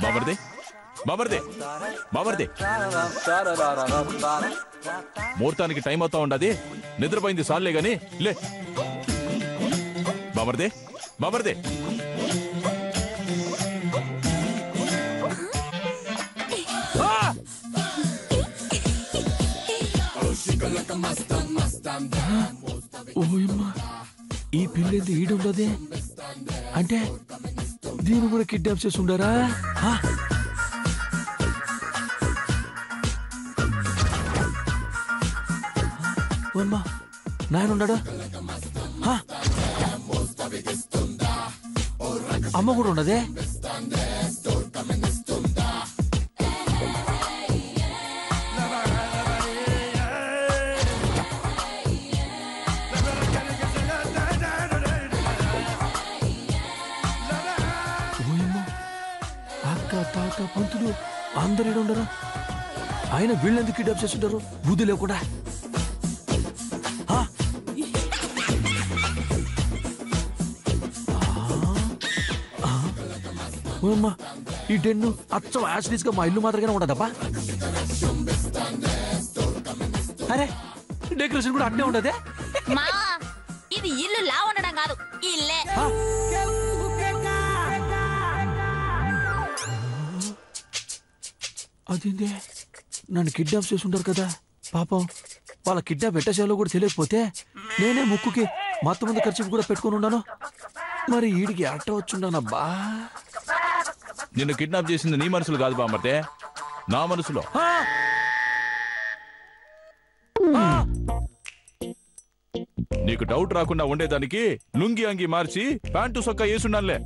బాబర్దే బాబర్దే బాబర్దే ముహూర్తానికి టైం అవుతా ఉండదు, నిద్రపోయింది సార్లే గాని లే. బాబర్దే బాబర్దే ఈ పిల్లేది ఈడుండదే అంటే దీన్ని కూడా కిడ్నాప్ చేసి ఉండారా? నాయనున్నాడా? అమ్మ కూడా ఉండదే? తాత పంతులు అందరూ ఉండరా? ఆయన వీళ్ళెందుకు కిడ్నాప్ చేస్తుంటారు? బుద్ధి లేకుండా. ఈ డెన్ను అచ్చం యాసిడీస్ గా మా ఇల్లు మాత్రమే ఉండదబ్బా. అరే డెకరేషన్ కూడా అట్నే ఉండదే? ఇది ఇల్లు లా ఉండడం కాదు, ఇల్లే. అదేందే నన్ను కిడ్నాప్ చేసి ఉంటారు కదా పాపం. వాళ్ళ కిడ్నాప్ ఎట్టసేలో కూడా తెలియకపోతే నేనే ముక్కుకి మొత్తం మంది ఖర్చు కూడా పెట్టుకుని ఉన్నాను. మరి ఈడికి అట్ట వచ్చుండానబ్బా. నిన్ను కిడ్నాప్ చేసింది నీ మనసులో కాదు బామర్దే, నా మనసులో. నీకు డౌట్ రాకుండా ఉండేదానికి లుంగి అంగి మార్చి ప్యాంటు సొక్క వేసుండాలే.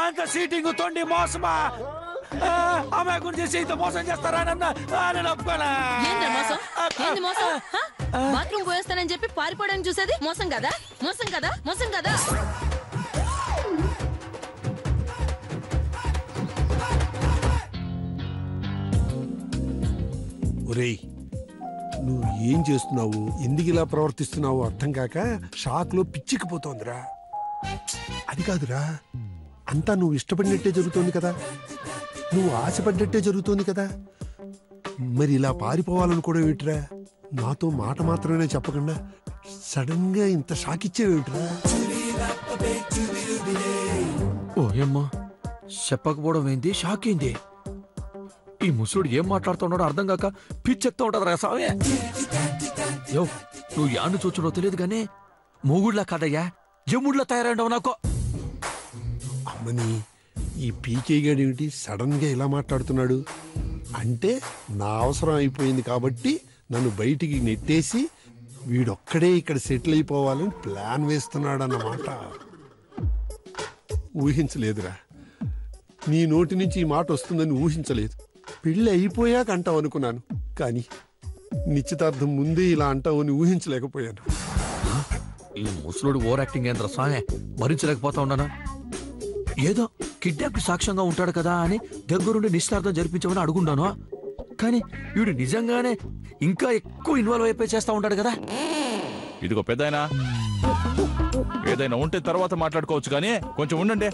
అంత సీటింగ్ తోండి మోసమా? అమ్మాయి గురించి ఇంత మోసం చేస్తారా? నేను ఒప్పుకోనా? బాత్రూమ్ పోయేస్తానని చెప్పి పారిపోవడానికి చూసేది మోసం కదా? మోసం కదా? మోసం కదా? ఒరేయ్, నువ్వు ఏం చేస్తున్నావు, ఎందుకు ఇలా ప్రవర్తిస్తున్నావు అర్థం కాక షాక్ లో పిచ్చికిపోతోందిరా. అది కాదురా, అంతా నువ్వు ఇష్టపడినట్టే జరుగుతోంది కదా, నువ్వు ఆశపడ్డట్టే జరుగుతోంది కదా. మరి ఇలా పారిపోవాలనుకోవడం ఏమిట్రా? నాతో మాట మాత్రమే చెప్పకుండా సడన్ గా ఇంత షాక్ ఇచ్చేవేమిట్రా? ఓయమ్మా, చెప్పకపోవడం ఏంది? షాక్ ఏంది? ఈ ముసుడు ఏం మాట్లాడుతున్నాడో అర్థం కాక పిచ్చెక్తా ఉంటది రా సామే. యో, నువ్వు యాను చూచుడో తెలియదు కానీ మూగుడ్లా కాదయ్యా, యముడ్లా తయారైండవు నాకు. అమ్మని, ఈ పీకే గాడేమిటి సడన్ గా ఇలా మాట్లాడుతున్నాడు? అంటే నా అవసరం అయిపోయింది కాబట్టి నన్ను బయటికి నెట్టేసి వీడొక్కడే ఇక్కడ సెటిల్ అయిపోవాలని ప్లాన్ వేస్తున్నాడన్నమాట. ఊహించలేదురా, నీ నోటి నుంచి ఈ మాట వస్తుందని ఊహించలేదు. పెళ్ళి అయిపోయాక అంటావు అనుకున్నాను, కానీ నిశ్చితార్థం ముందే ఇలా అంటావని ఊహించలేకపోయాను. ఈ ముసలుడు ఓవర్ యాక్టింగ్ ఏంద్ర సామే, భరించలేకపోతా ఉన్నాను. ఏదో కిడ్నాప్ సాక్ష్యంగా ఉంటాడు కదా అని దగ్గరుండి నిశ్చితార్థం జరిపించమని అడుగుండాను. కానీ వీడు నిజంగానే ఇంకా ఎక్కువ ఇన్వాల్వ్ అయిపోయి చేస్తా ఉంటాడు కదా. ఇదిగో పెద్దాయనా, ఏదైనా ఉంటే తర్వాత మాట్లాడుకోవచ్చు కానీ కొంచెం ఉండండి.